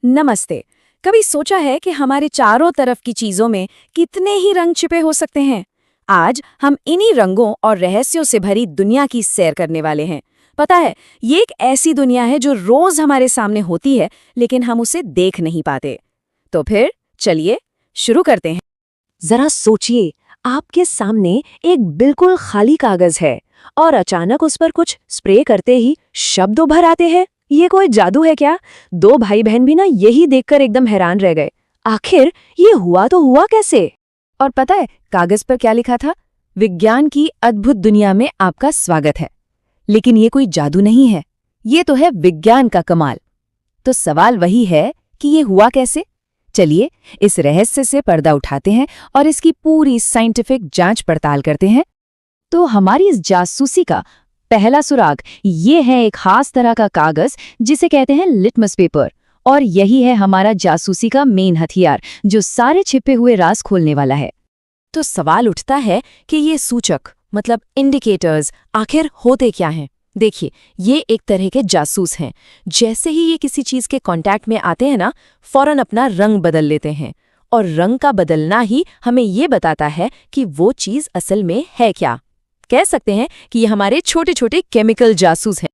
नमस्ते। कभी सोचा है कि हमारे चारों तरफ की चीजों में कितने ही रंग छिपे हो सकते हैं। आज हम इन्हीं रंगों और रहस्यों से भरी दुनिया की सैर करने वाले हैं। पता है, ये एक ऐसी दुनिया है जो रोज हमारे सामने होती है, लेकिन हम उसे देख नहीं पाते। तो फिर चलिए शुरू करते हैं। जरा सोचिए, आपके सामने एक बिल्कुल खाली कागज है और अचानक उस पर कुछ स्प्रे करते ही शब्द उभर आते हैं। ये कोई जादू है क्या? दो भाई बहन भी ना यही देखकर एकदम हैरान रह गए। आखिर ये हुआ तो हुआ कैसे? और पता है कागज पर क्या लिखा था? विज्ञान की अद्भुत दुनिया में आपका स्वागत है। लेकिन ये कोई जादू नहीं है, ये तो है विज्ञान का कमाल। तो सवाल वही है कि ये हुआ कैसे। चलिए इस रहस्य से पर्दा उठाते हैं और इसकी पूरी साइंटिफिक जांच पड़ताल करते हैं। तो हमारी इस जासूसी का पहला सुराग ये है एक खास तरह का कागज जिसे कहते हैं लिटमस पेपर। और यही है हमारा जासूसी का मेन हथियार, जो सारे छिपे हुए राज खोलने वाला है। तो सवाल उठता है कि ये सूचक मतलब इंडिकेटर्स आखिर होते क्या हैं। देखिए, ये एक तरह के जासूस हैं। जैसे ही ये किसी चीज के कांटेक्ट में आते हैं ना, फौरन अपना रंग बदल लेते हैं। और रंग का बदलना ही हमें ये बताता है कि वो चीज असल में है क्या। कह सकते हैं कि ये हमारे छोटे छोटे केमिकल जासूस हैं।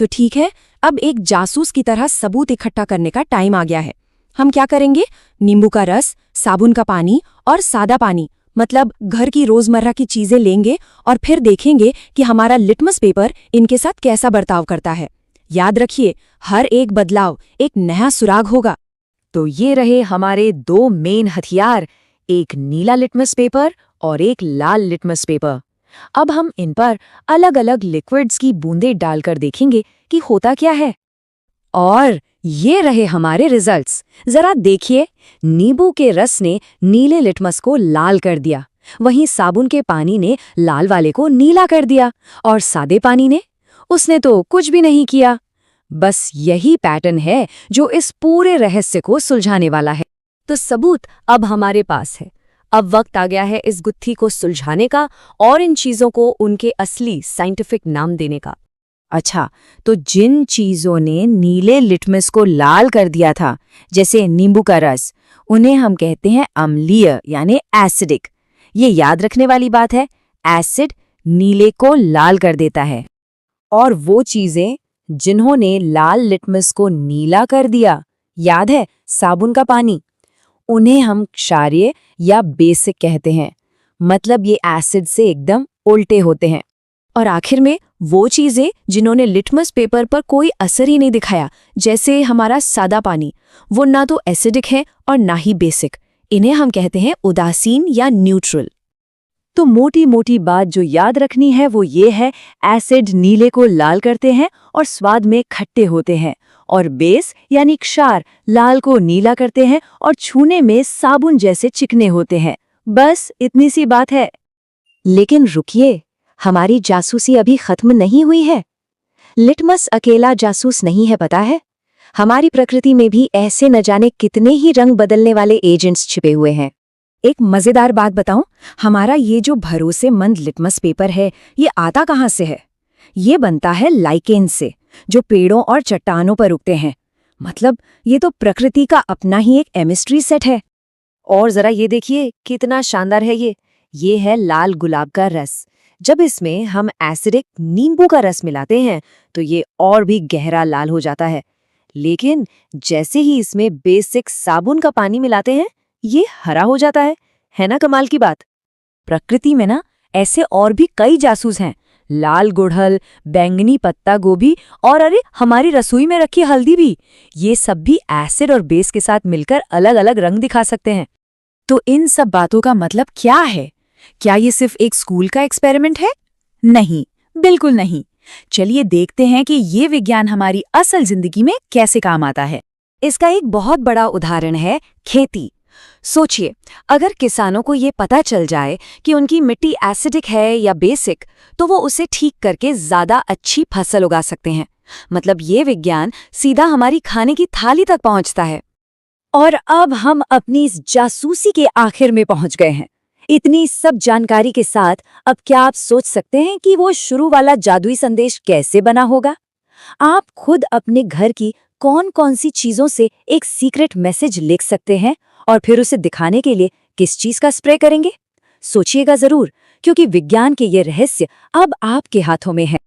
तो ठीक है, अब एक जासूस की तरह सबूत इकट्ठा करने का टाइम आ गया है। हम क्या करेंगे? नींबू का रस, साबुन का पानी और सादा पानी, मतलब घर की रोजमर्रा की चीजें लेंगे और फिर देखेंगे कि हमारा लिटमस पेपर इनके साथ कैसा बर्ताव करता है। याद रखिए, हर एक बदलाव एक नया सुराग होगा। तो ये रहे हमारे दो मेन हथियार, एक नीला लिटमस पेपर और एक लाल लिटमस पेपर। अब हम इन पर अलग अलग लिक्विड्स की बूंदें डालकर देखेंगे कि होता क्या है। और ये रहे हमारे रिजल्ट्स। जरा देखिए, नींबू के रस ने नीले लिटमस को लाल कर दिया, वहीं साबुन के पानी ने लाल वाले को नीला कर दिया, और सादे पानी ने, उसने तो कुछ भी नहीं किया। बस यही पैटर्न है जो इस पूरे रहस्य को सुलझाने वाला है। तो सबूत अब हमारे पास है। अब वक्त आ गया है इस गुत्थी को सुलझाने का और इन चीजों को उनके असली साइंटिफिक नाम देने का। अच्छा, तो जिन चीजों ने नीले लिटमस को लाल कर दिया था, जैसे नींबू का रस, उन्हें हम कहते हैं अम्लीय यानी एसिडिक। ये याद रखने वाली बात है, एसिड नीले को लाल कर देता है। और वो चीजें जिन्होंने लाल लिटमस को नीला कर दिया, याद है साबुन का पानी, उन्हें हम क्षारीय या बेसिक कहते हैं। मतलब ये एसिड से एकदम उल्टे होते हैं। और आखिर में वो चीजें जिन्होंने लिटमस पेपर पर कोई असर ही नहीं दिखाया, जैसे हमारा सादा पानी, वो ना तो एसिडिक है और ना ही बेसिक। इन्हें हम कहते हैं उदासीन या न्यूट्रल। तो मोटी मोटी बात जो याद रखनी है वो ये है, एसिड नीले को लाल करते हैं और स्वाद में खट्टे होते हैं, और बेस यानी क्षार लाल को नीला करते हैं और छूने में साबुन जैसे चिकने होते हैं। बस इतनी सी बात है। लेकिन रुकिए, हमारी जासूसी अभी खत्म नहीं हुई है। लिटमस अकेला जासूस नहीं है, पता है? हमारी प्रकृति में भी ऐसे न जाने कितने ही रंग बदलने वाले एजेंट्स छिपे हुए हैं। एक मजेदार बात बताऊं, हमारा ये जो भरोसेमंद लिटमस पेपर है, ये आता कहाँ से है? ये बनता है लाइकेन से, जो पेड़ों और चट्टानों पर उगते हैं। मतलब ये तो प्रकृति का अपना ही एक केमिस्ट्री सेट है। और जरा ये देखिए, कितना शानदार है ये है लाल गुलाब का रस। जब इसमें हम एसिडिक नींबू का रस मिलाते हैं तो ये और भी गहरा लाल हो जाता है। लेकिन जैसे ही इसमें बेसिक साबुन का पानी मिलाते हैं, ये हरा हो जाता है ना कमाल की बात? प्रकृति में ना ऐसे और भी कई जासूस हैं। लाल गुड़हल, बैंगनी पत्ता गोभी और अरे हमारी रसोई में रखी हल्दी भी, ये सब भी एसिड और बेस के साथ मिलकर अलग अलग रंग दिखा सकते हैं। तो इन सब बातों का मतलब क्या है? क्या ये सिर्फ एक स्कूल का एक्सपेरिमेंट है? नहीं, बिल्कुल नहीं। चलिए देखते हैं कि ये विज्ञान हमारी असल जिंदगी में कैसे काम आता है। इसका एक बहुत बड़ा उदाहरण है खेती। सोचिए, अगर किसानों को ये पता चल जाए कि उनकी मिट्टी एसिडिक है या बेसिक, तो वो उसे ठीक करके ज्यादा अच्छी फसल उगा सकते हैं। मतलब ये विज्ञान सीधा हमारी खाने की थाली तक पहुंचता है। और अब हम अपनी इस जासूसी के आखिर में पहुंच गए हैं। इतनी सब जानकारी के साथ अब क्या आप सोच सकते हैं कि वो शुरू वाला जादुई संदेश कैसे बना होगा? आप खुद अपने घर की कौन कौन सी चीजों से एक सीक्रेट मैसेज लिख सकते हैं और फिर उसे दिखाने के लिए किस चीज का स्प्रे करेंगे? सोचिएगा जरूर, क्योंकि विज्ञान के ये रहस्य अब आपके हाथों में है।